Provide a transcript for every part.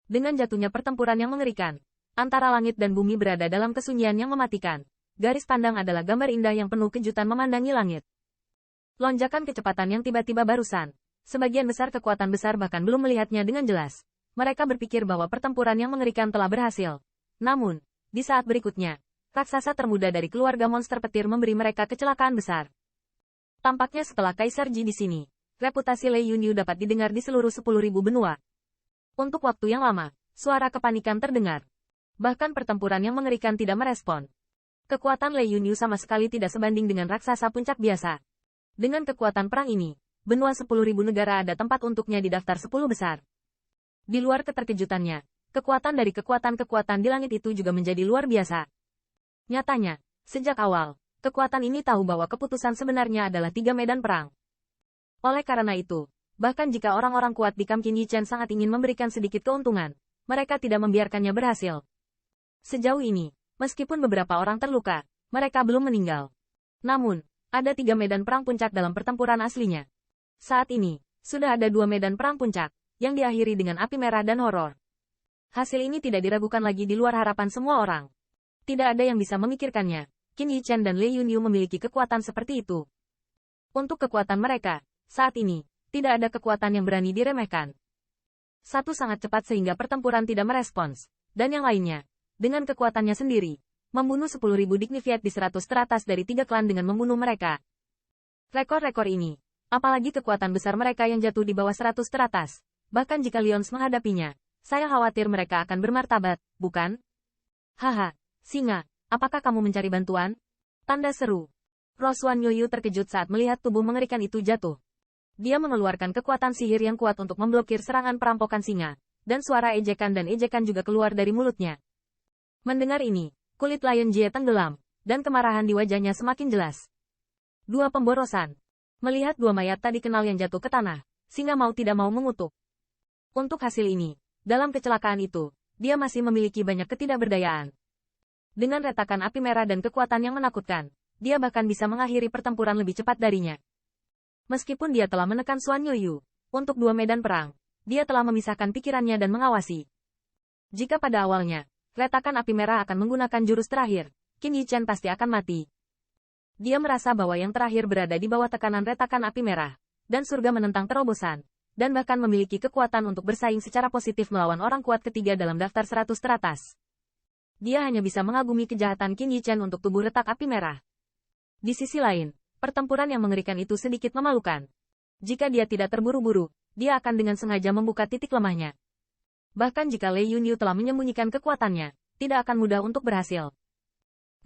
Dengan jatuhnya pertempuran yang mengerikan, antara langit dan bumi berada dalam kesunyian yang mematikan. Garis pandang adalah gambar indah yang penuh kejutan memandangi langit. Lonjakan kecepatan yang tiba-tiba barusan. Sebagian besar kekuatan besar bahkan belum melihatnya dengan jelas. Mereka berpikir bahwa pertempuran yang mengerikan telah berhasil. Namun, di saat berikutnya, raksasa termuda dari keluarga monster petir memberi mereka kecelakaan besar. Tampaknya setelah Kaisar Ji di sini, reputasi Lei Yunyu dapat didengar di seluruh 10.000 benua. Untuk waktu yang lama, suara kepanikan terdengar. Bahkan pertempuran yang mengerikan tidak merespon. Kekuatan Lei Yunyu sama sekali tidak sebanding dengan raksasa puncak biasa. Dengan kekuatan perang ini, benua 10.000 negara ada tempat untuknya di daftar 10 besar. Di luar keterkejutannya, kekuatan dari kekuatan-kekuatan di langit itu juga menjadi luar biasa. Nyatanya, sejak awal, kekuatan ini tahu bahwa keputusan sebenarnya adalah 3 medan perang. Oleh karena itu, bahkan jika orang-orang kuat di kamp Qin Yichen sangat ingin memberikan sedikit keuntungan, mereka tidak membiarkannya berhasil. Sejauh ini, meskipun beberapa orang terluka, mereka belum meninggal. Namun, ada 3 medan perang puncak dalam pertempuran aslinya. Saat ini, sudah ada 2 medan perang puncak, yang diakhiri dengan api merah dan horor. Hasil ini tidak diragukan lagi di luar harapan semua orang. Tidak ada yang bisa memikirkannya. Qin Yichen dan Lei Yunyu memiliki kekuatan seperti itu. Untuk kekuatan mereka, saat ini, tidak ada kekuatan yang berani diremehkan. Satu sangat cepat sehingga pertempuran tidak merespons, dan yang lainnya, dengan kekuatannya sendiri, membunuh 10.000 Dignified di 100 teratas dari 3 klan dengan membunuh mereka. Rekor-rekor ini, apalagi kekuatan besar mereka yang jatuh di bawah 100 teratas, bahkan jika Lions menghadapinya, saya khawatir mereka akan bermartabat, bukan? Haha, singa, apakah kamu mencari bantuan? Tanda seru. Roswan Yoyu terkejut saat melihat tubuh mengerikan itu jatuh. Dia mengeluarkan kekuatan sihir yang kuat untuk memblokir serangan perampokan singa, dan suara ejekan dan ejekan juga keluar dari mulutnya. Mendengar ini, kulit Lion Jie tenggelam, dan kemarahan di wajahnya semakin jelas. 2 pemborosan. Melihat 2 mayat tadi kenal yang jatuh ke tanah, singa mau tidak mau mengutuk. Untuk hasil ini, dalam kecelakaan itu, dia masih memiliki banyak ketidakberdayaan. Dengan retakan api merah dan kekuatan yang menakutkan, dia bahkan bisa mengakhiri pertempuran lebih cepat darinya. Meskipun dia telah menekan Xuan Yoyu, untuk 2 medan perang, dia telah memisahkan pikirannya dan mengawasi. Jika pada awalnya, retakan api merah akan menggunakan jurus terakhir, Qin Yichen pasti akan mati. Dia merasa bahwa yang terakhir berada di bawah tekanan retakan api merah, dan surga menentang terobosan, dan bahkan memiliki kekuatan untuk bersaing secara positif melawan orang kuat ketiga dalam daftar 100 teratas. Dia hanya bisa mengagumi kejahatan Qin Yichen untuk tubuh retak api merah. Di sisi lain, pertempuran yang mengerikan itu sedikit memalukan. Jika dia tidak terburu-buru, dia akan dengan sengaja membuka titik lemahnya. Bahkan jika Lei Yunyu telah menyembunyikan kekuatannya, tidak akan mudah untuk berhasil.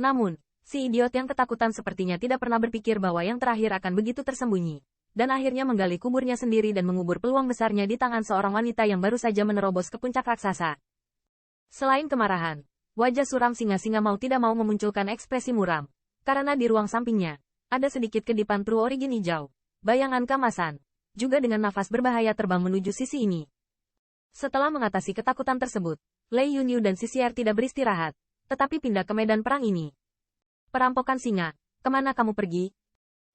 Namun, si idiot yang ketakutan sepertinya tidak pernah berpikir bahwa yang terakhir akan begitu tersembunyi, dan akhirnya menggali kuburnya sendiri dan mengubur peluang besarnya di tangan seorang wanita yang baru saja menerobos ke puncak raksasa. Selain kemarahan, wajah suram singa-singa mau tidak mau memunculkan ekspresi muram, karena di ruang sampingnya, ada sedikit kedipan True Origin hijau, bayangan kemasan, juga dengan nafas berbahaya terbang menuju sisi ini. Setelah mengatasi ketakutan tersebut, Lei Yunyu dan Sisier tidak beristirahat, tetapi pindah ke medan perang ini. Perampokan singa, kemana kamu pergi?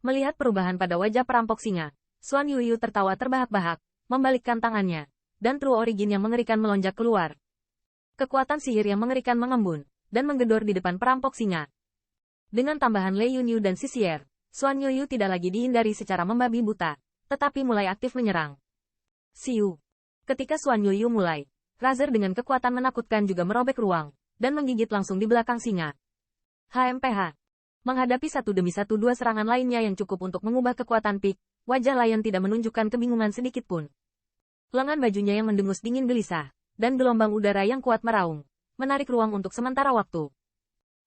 Melihat perubahan pada wajah perampok singa, Xuan Yoyu tertawa terbahak-bahak, membalikkan tangannya, dan True Origin yang mengerikan melonjak keluar. Kekuatan sihir yang mengerikan mengembun, dan menggedor di depan perampok singa. Dengan tambahan Lei Yunyu dan Sisier, Xuan Yoyu tidak lagi dihindari secara membabi buta, tetapi mulai aktif menyerang. Siu. Ketika Xuan Yoyu mulai, Razer dengan kekuatan menakutkan juga merobek ruang, dan menggigit langsung di belakang singa. HMPH. Menghadapi satu demi satu 2 serangan lainnya yang cukup untuk mengubah kekuatan Peak, wajah Lion tidak menunjukkan kebingungan sedikitpun. Lengan bajunya yang mendengus dingin gelisah, dan gelombang udara yang kuat meraung, menarik ruang untuk sementara waktu.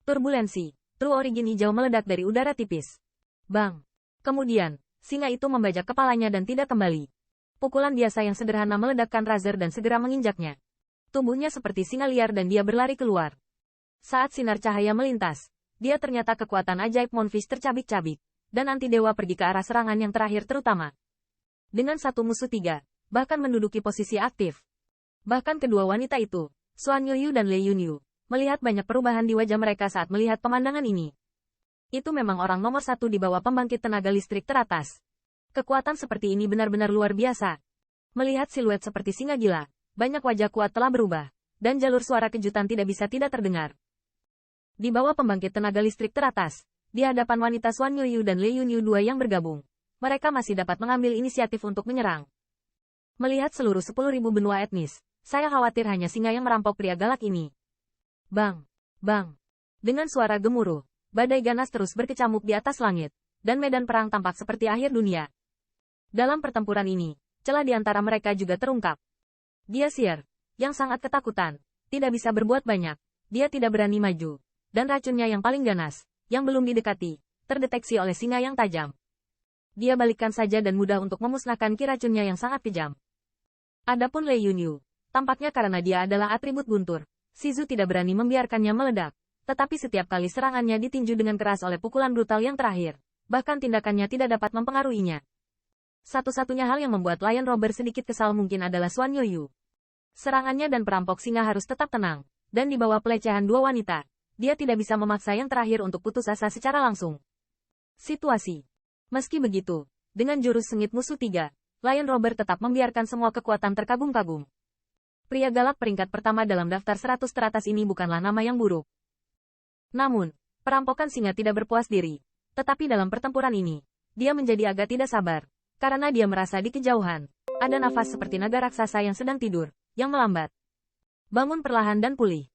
Turbulensi. True Origin hijau meledak dari udara tipis. Bang! Kemudian, singa itu membajak kepalanya dan tidak kembali. Pukulan biasa yang sederhana meledakkan Razer dan segera menginjaknya. Tubuhnya seperti singa liar dan dia berlari keluar. Saat sinar cahaya melintas, dia ternyata kekuatan ajaib Moonfish tercabik-cabik, dan anti dewa pergi ke arah serangan yang terakhir terutama. Dengan satu musuh 3, bahkan menduduki posisi aktif. Bahkan kedua wanita itu, Xuan Yoyu dan Lei Yunyu, melihat banyak perubahan di wajah mereka saat melihat pemandangan ini. Itu memang orang nomor 1 di bawah pembangkit tenaga listrik teratas. Kekuatan seperti ini benar-benar luar biasa. Melihat siluet seperti singa gila, banyak wajah kuat telah berubah, dan jalur suara kejutan tidak bisa tidak terdengar. Di bawah pembangkit tenaga listrik teratas, di hadapan wanita Xuan Yuyu dan Li Yunyu dua yang bergabung, mereka masih dapat mengambil inisiatif untuk menyerang. Melihat seluruh 10.000 benua etnis, saya khawatir hanya singa yang merampok pria galak ini. Bang! Bang! Dengan suara gemuruh, badai ganas terus berkecamuk di atas langit, dan medan perang tampak seperti akhir dunia. Dalam pertempuran ini, celah di antara mereka juga terungkap. Dia Sier, yang sangat ketakutan, tidak bisa berbuat banyak, dia tidak berani maju, dan racunnya yang paling ganas, yang belum didekati, terdeteksi oleh singa yang tajam. Dia balikkan saja dan mudah untuk memusnahkan ki racunnya yang sangat kejam. Adapun Lei Yunyu, tampaknya karena dia adalah atribut guntur, Shizu tidak berani membiarkannya meledak, tetapi setiap kali serangannya ditinju dengan keras oleh pukulan brutal yang terakhir, bahkan tindakannya tidak dapat mempengaruhinya. Satu-satunya hal yang membuat Lion Rober sedikit kesal mungkin adalah Xuan Yuyu. Serangannya dan perampok singa harus tetap tenang, dan di bawah pelecehan dua wanita, dia tidak bisa memaksa yang terakhir untuk putus asa secara langsung. Situasi. Meski begitu, dengan jurus sengit musuh 3, Lion Rober tetap membiarkan semua kekuatan terkagum-kagum. Pria galak peringkat pertama dalam daftar 100 teratas ini bukanlah nama yang buruk. Namun, perampokan singa tidak berpuas diri. Tetapi dalam pertempuran ini, dia menjadi agak tidak sabar, karena dia merasa di kejauhan, ada nafas seperti naga raksasa yang sedang tidur, yang melambat. Bangun perlahan dan pulih,